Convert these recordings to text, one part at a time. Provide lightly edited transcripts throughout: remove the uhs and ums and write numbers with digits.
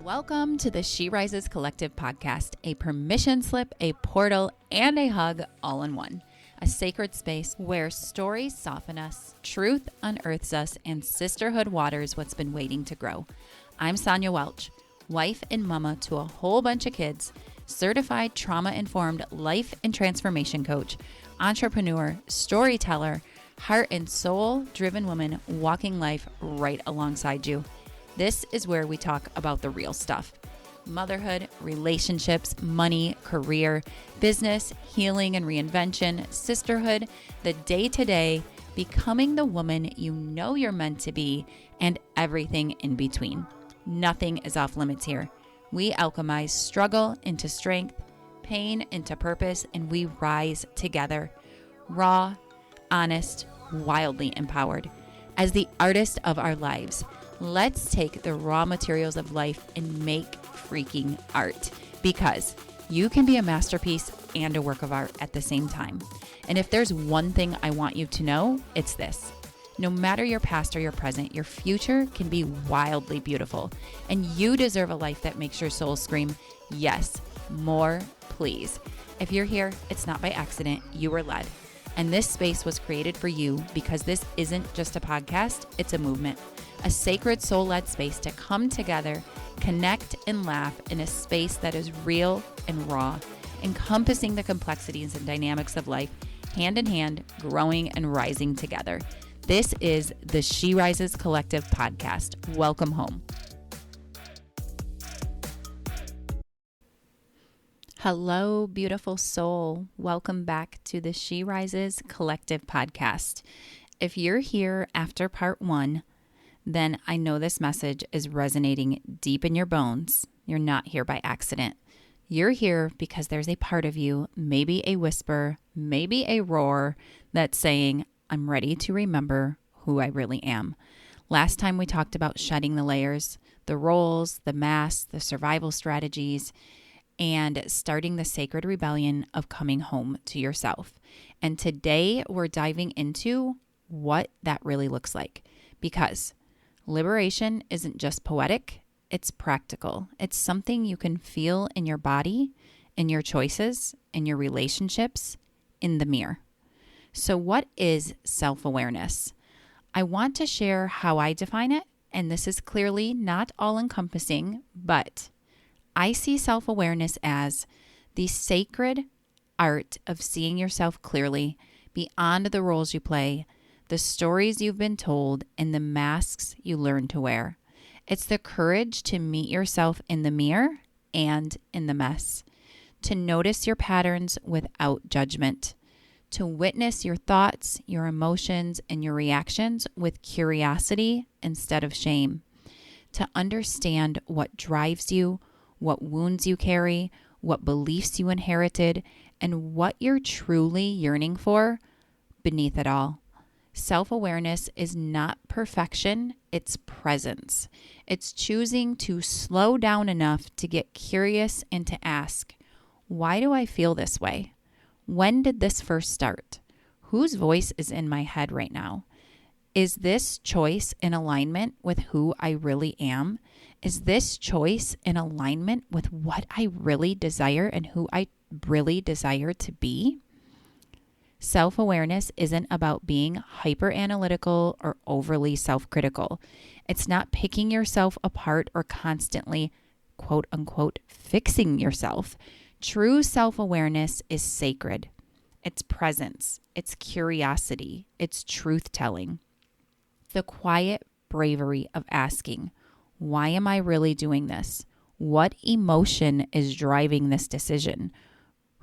Welcome to the She Rises Collective podcast, a permission slip, a portal, and a hug all in one. A sacred space where stories soften us, truth unearths us, and sisterhood waters what's been waiting to grow. I'm Sonia Welch, wife and mama to a whole bunch of kids, certified trauma-informed life and transformation coach, entrepreneur, storyteller, heart and soul-driven woman walking life right alongside you. This is where we talk about the real stuff. Motherhood, relationships, money, career, business, healing and reinvention, sisterhood, the day-to-day, becoming the woman you know you're meant to be, and everything in between. Nothing is off limits here. We alchemize struggle into strength, pain into purpose, and we rise together. Raw, honest, wildly empowered. As the artist of our lives, let's take the raw materials of life and make freaking art, because you can be a masterpiece and a work of art at the same time. And if there's one thing I want you to know, it's this. No matter your past or your present, your future can be wildly beautiful, and you deserve a life that makes your soul scream, yes, more, please. If you're here, it's not by accident, you were led. And this space was created for you because this isn't just a podcast, it's a movement. A sacred soul-led space to come together, connect, and laugh in a space that is real and raw, encompassing the complexities and dynamics of life, hand in hand, growing and rising together. This is the She Rises Collective podcast. Welcome home. Hello, beautiful soul. Welcome back to the She Rises Collective podcast. If you're here after part 1, then I know this message is resonating deep in your bones. You're not here by accident. You're here because there's a part of you, maybe a whisper, maybe a roar, that's saying, I'm ready to remember who I really am. Last time we talked about shedding the layers, the roles, the masks, the survival strategies, and starting the sacred rebellion of coming home to yourself. And today we're diving into what that really looks like, because liberation isn't just poetic, it's practical. It's something you can feel in your body, in your choices, in your relationships, in the mirror. So what is self-awareness? I want to share how I define it, and this is clearly not all-encompassing, but I see self-awareness as the sacred art of seeing yourself clearly beyond the roles you play, the stories you've been told, and the masks you learn to wear. It's the courage to meet yourself in the mirror and in the mess, to notice your patterns without judgment, to witness your thoughts, your emotions, and your reactions with curiosity instead of shame, to understand what drives you, what wounds you carry, what beliefs you inherited, and what you're truly yearning for beneath it all. Self-awareness is not perfection, it's presence. It's choosing to slow down enough to get curious and to ask, why do I feel this way? When did this first start? Whose voice is in my head right now? Is this choice in alignment with who I really am? Is this choice in alignment with what I really desire and who I really desire to be? Self-awareness isn't about being hyper-analytical or overly self-critical. It's not picking yourself apart or constantly, quote unquote, fixing yourself. True self-awareness is sacred. It's presence. It's curiosity. It's truth-telling. The quiet bravery of asking, why am I really doing this? What emotion is driving this decision?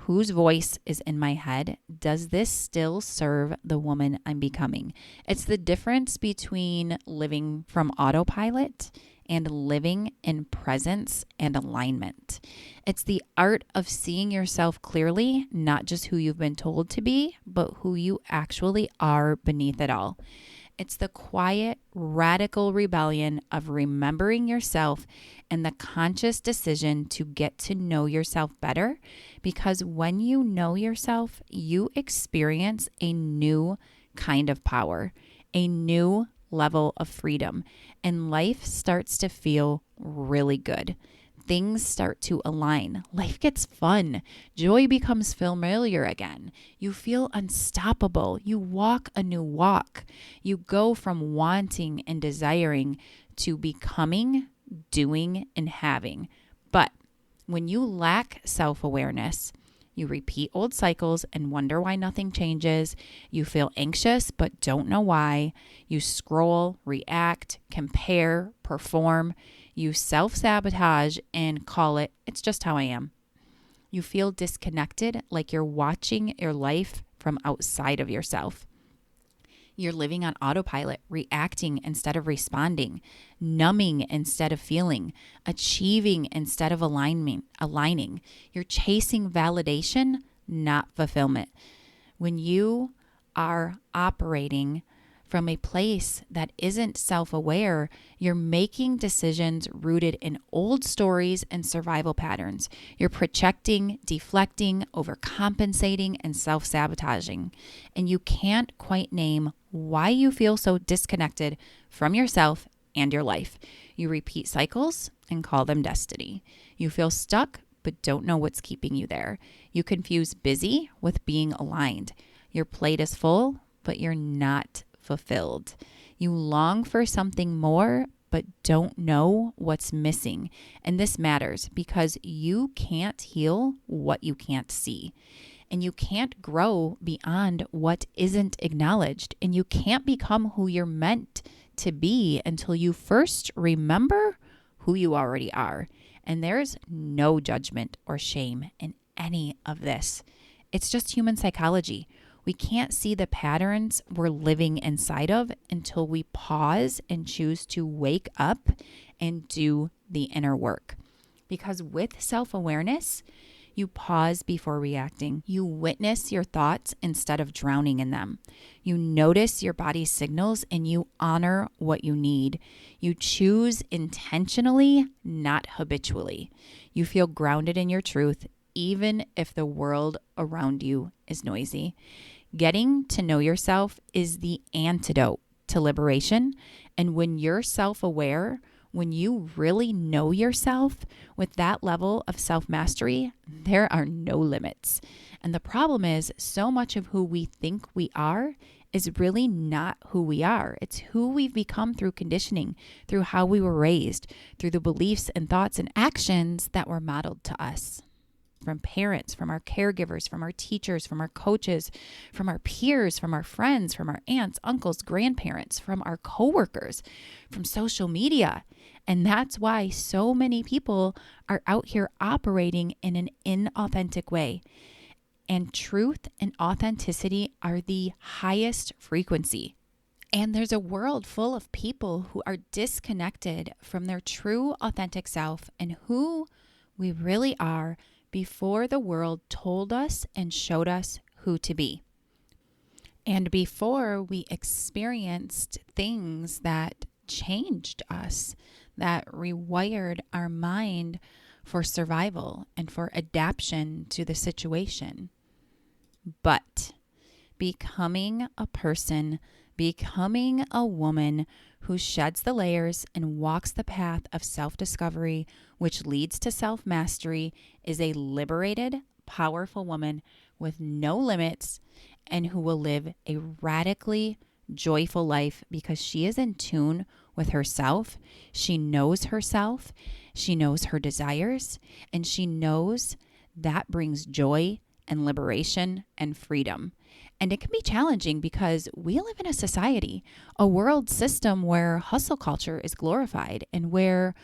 Whose voice is in my head? Does this still serve the woman I'm becoming? It's the difference between living from autopilot and living in presence and alignment. It's the art of seeing yourself clearly, not just who you've been told to be, but who you actually are beneath it all. It's the quiet, radical rebellion of remembering yourself and the conscious decision to get to know yourself better, because when you know yourself, you experience a new kind of power, a new level of freedom, and life starts to feel really good. Things start to align. Life gets fun. Joy becomes familiar again. You feel unstoppable. You walk a new walk. You go from wanting and desiring to becoming, doing, and having. But when you lack self-awareness, you repeat old cycles and wonder why nothing changes. You feel anxious but don't know why. You scroll, react, compare, perform. You self-sabotage and call it's just how I am. You feel disconnected, like you're watching your life from outside of yourself. You're living on autopilot, reacting instead of responding, numbing instead of feeling, achieving instead of aligning. You're chasing validation, not fulfillment. When you are operating from a place that isn't self-aware, you're making decisions rooted in old stories and survival patterns. You're projecting, deflecting, overcompensating, and self-sabotaging. And you can't quite name why you feel so disconnected from yourself and your life. You repeat cycles and call them destiny. You feel stuck but don't know what's keeping you there. You confuse busy with being aligned. Your plate is full, but you're not fulfilled. You long for something more, but don't know what's missing. And this matters because you can't heal what you can't see. And you can't grow beyond what isn't acknowledged. And you can't become who you're meant to be until you first remember who you already are. And there's no judgment or shame in any of this. It's just human psychology. We can't see the patterns we're living inside of until we pause and choose to wake up and do the inner work. Because with self-awareness, you pause before reacting. You witness your thoughts instead of drowning in them. You notice your body's signals and you honor what you need. You choose intentionally, not habitually. You feel grounded in your truth, even if the world around you is noisy. Getting to know yourself is the antidote to liberation. And when you're self-aware, when you really know yourself with that level of self-mastery, there are no limits. And the problem is, so much of who we think we are is really not who we are. It's who we've become through conditioning, through how we were raised, through the beliefs and thoughts and actions that were modeled to us. From parents, from our caregivers, from our teachers, from our coaches, from our peers, from our friends, from our aunts, uncles, grandparents, from our coworkers, from social media. And that's why so many people are out here operating in an inauthentic way. And truth and authenticity are the highest frequency. And there's a world full of people who are disconnected from their true authentic self and who we really are before the world told us and showed us who to be. And before we experienced things that changed us, that rewired our mind for survival and for adaptation to the situation. But becoming a person, becoming a woman who sheds the layers and walks the path of self-discovery, which leads to self-mastery, is a liberated, powerful woman with no limits and who will live a radically joyful life because she is in tune with herself. She knows herself. She knows her desires, and she knows that brings joy and liberation and freedom. And it can be challenging because we live in a society, a world system where hustle culture is glorified and where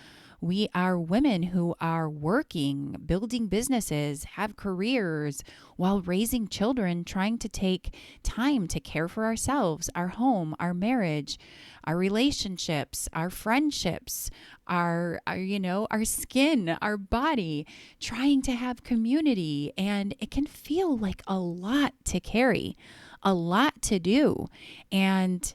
we are women who are working, building businesses, have careers while raising children, trying to take time to care for ourselves, our home, our marriage, our relationships, our friendships, our skin, our body, trying to have community. And it can feel like a lot to carry, a lot to do. And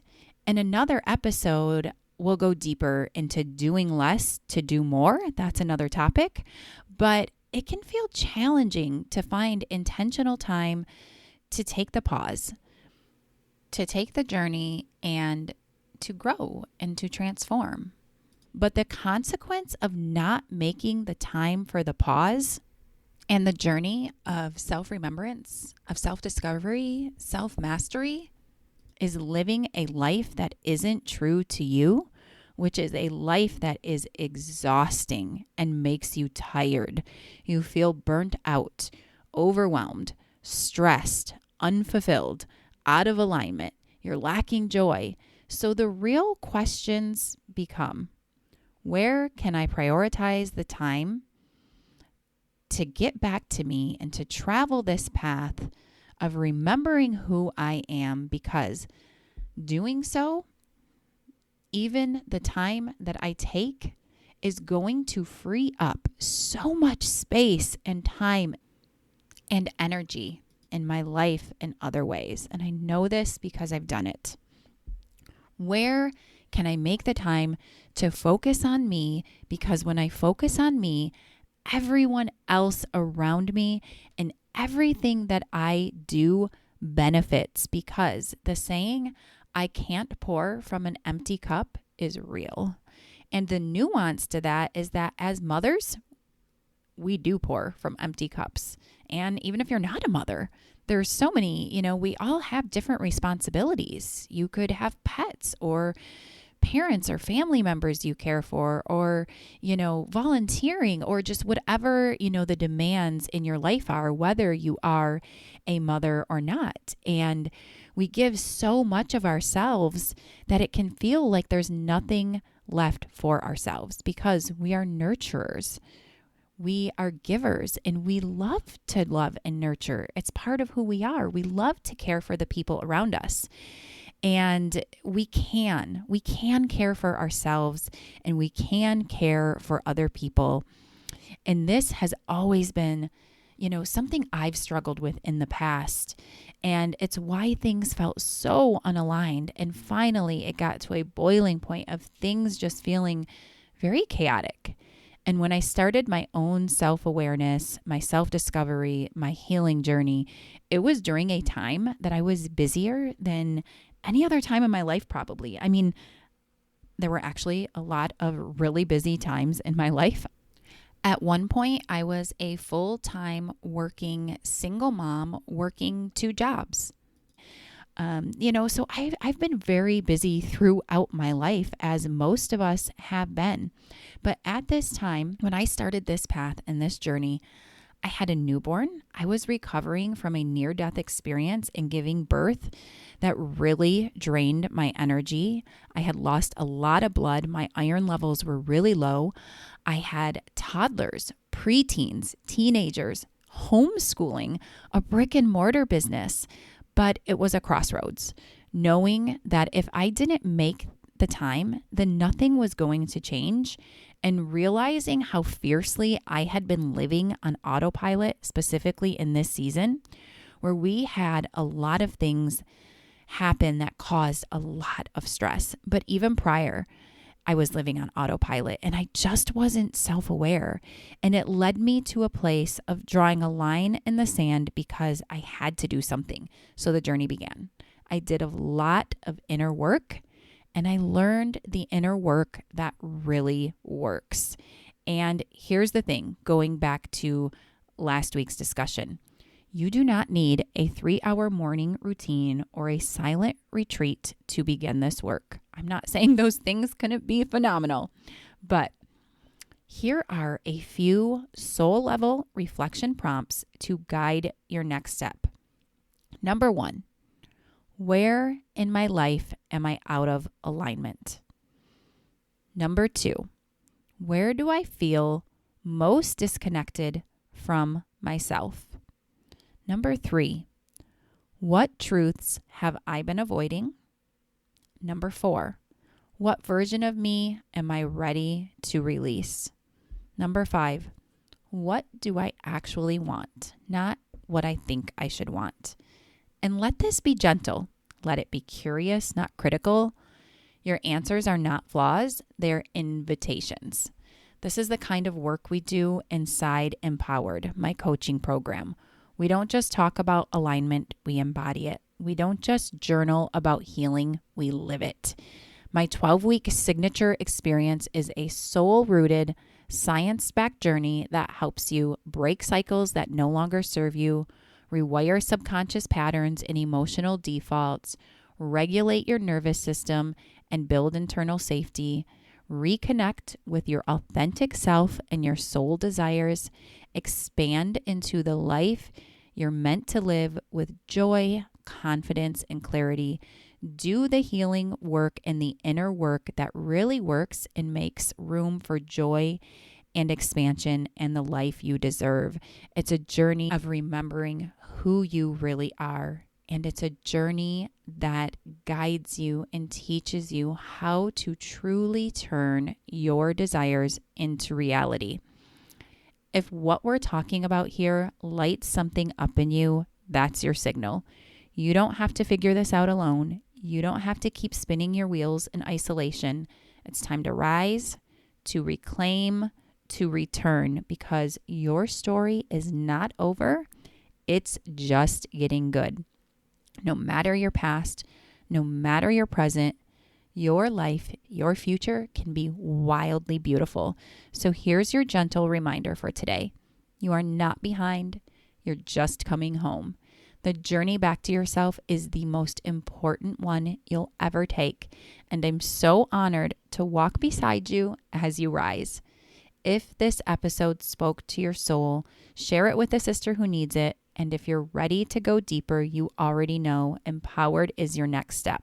in another episode, we'll go deeper into doing less to do more. That's another topic. But it can feel challenging to find intentional time to take the pause, to take the journey, and to grow and to transform. But the consequence of not making the time for the pause and the journey of self-remembrance, of self-discovery, self-mastery is living a life that isn't true to you, which is a life that is exhausting and makes you tired. You feel burnt out, overwhelmed, stressed, unfulfilled, out of alignment. You're lacking joy. So the real questions become, where can I prioritize the time to get back to me and to travel this path of remembering who I am? Because doing so, even the time that I take is going to free up so much space and time and energy in my life in other ways. And I know this because I've done it. Where can I make the time to focus on me? Because when I focus on me, everyone else around me and everything that I do benefits, because the saying, I can't pour from an empty cup, is real. And the nuance to that is that as mothers, we do pour from empty cups. And even if you're not a mother, there's so many, we all have different responsibilities. You could have pets or parents or family members you care for, or, volunteering, or just whatever, the demands in your life are, whether you are a mother or not. And we give so much of ourselves that it can feel like there's nothing left for ourselves, because we are nurturers. We are givers, and we love to love and nurture. It's part of who we are. We love to care for the people around us. And we can care for ourselves, and we can care for other people. And this has always been, something I've struggled with in the past. And it's why things felt so unaligned. And finally, it got to a boiling point of things just feeling very chaotic. And when I started my own self-awareness, my self-discovery, my healing journey, it was during a time that I was busier than any other time in my life, probably. I mean, there were actually a lot of really busy times in my life. At one point, I was a full-time working single mom, working 2 jobs. So I've been very busy throughout my life, as most of us have been. But at this time, when I started this path and this journey, I had a newborn. I was recovering from a near-death experience and giving birth that really drained my energy. I had lost a lot of blood. My iron levels were really low. I had toddlers, preteens, teenagers, homeschooling, a brick and mortar business. But it was a crossroads, knowing that if I didn't make the time, then nothing was going to change, and realizing how fiercely I had been living on autopilot, specifically in this season, where we had a lot of things happen that caused a lot of stress. But even prior, I was living on autopilot, and I just wasn't self-aware. And it led me to a place of drawing a line in the sand because I had to do something. So the journey began. I did a lot of inner work, and I learned the inner work that really works. And here's the thing, going back to last week's discussion. You do not need a 3-hour morning routine or a silent retreat to begin this work. I'm not saying those things couldn't be phenomenal, but here are a few soul level reflection prompts to guide your next step. Number 1, where in my life am I out of alignment? Number 2, where do I feel most disconnected from myself? Number 3, what truths have I been avoiding? Number 4, what version of me am I ready to release? Number 5, what do I actually want, not what I think I should want? And let this be gentle. Let it be curious, not critical. Your answers are not flaws, they're invitations. This is the kind of work we do inside Empowered, my coaching program. We don't just talk about alignment, we embody it. We don't just journal about healing, we live it. My 12-week signature experience is a soul-rooted, science-backed journey that helps you break cycles that no longer serve you, rewire subconscious patterns and emotional defaults, regulate your nervous system and build internal safety, reconnect with your authentic self and your soul desires, expand into the life you're meant to live with joy, confidence, and clarity. Do the healing work and the inner work that really works and makes room for joy and expansion and the life you deserve. It's a journey of remembering who you really are. And it's a journey that guides you and teaches you how to truly turn your desires into reality. If what we're talking about here lights something up in you, that's your signal. You don't have to figure this out alone. You don't have to keep spinning your wheels in isolation. It's time to rise, to reclaim, to return, because your story is not over. It's just getting good. No matter your past, no matter your present, your life, your future can be wildly beautiful. So here's your gentle reminder for today. You are not behind. You're just coming home. The journey back to yourself is the most important one you'll ever take. And I'm so honored to walk beside you as you rise. If this episode spoke to your soul, share it with a sister who needs it. And if you're ready to go deeper, you already know empowered is your next step.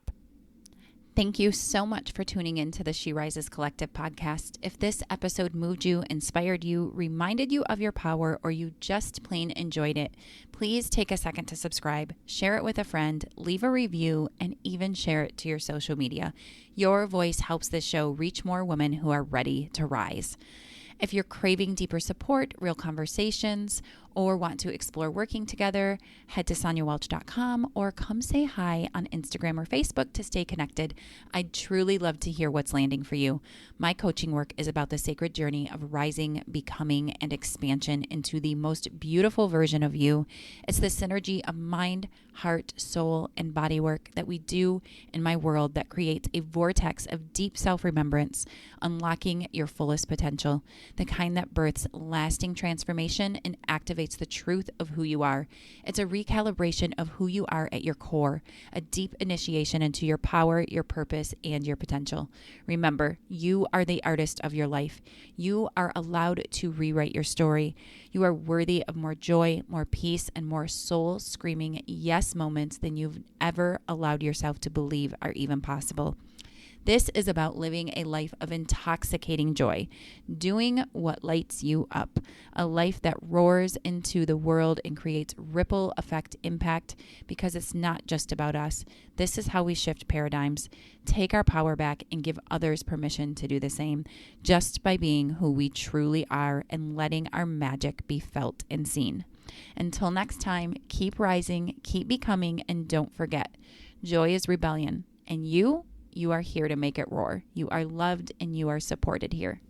Thank you so much for tuning in to the She Rises Collective podcast. If this episode moved you, inspired you, reminded you of your power, or you just plain enjoyed it, please take a second to subscribe, share it with a friend, leave a review, and even share it to your social media. Your voice helps this show reach more women who are ready to rise. If you're craving deeper support, real conversations, or want to explore working together, head to SoniaWelch.com or come say hi on Instagram or Facebook to stay connected. I'd truly love to hear what's landing for you. My coaching work is about the sacred journey of rising, becoming, and expansion into the most beautiful version of you. It's the synergy of mind, heart, soul, and body work that we do in my world that creates a vortex of deep self-remembrance, unlocking your fullest potential, the kind that births lasting transformation and activates the truth of who you are. It's a recalibration of who you are at your core, a deep initiation into your power, your purpose, and your potential. Remember, you are the artist of your life. You are allowed to rewrite your story. You are worthy of more joy, more peace, and more soul-screaming yes moments than you've ever allowed yourself to believe are even possible. This is about living a life of intoxicating joy, doing what lights you up, a life that roars into the world and creates ripple effect impact, because it's not just about us. This is how we shift paradigms, take our power back, and give others permission to do the same, just by being who we truly are and letting our magic be felt and seen. Until next time, keep rising, keep becoming, and don't forget, joy is rebellion, and you are here to make it roar. You are loved and you are supported here.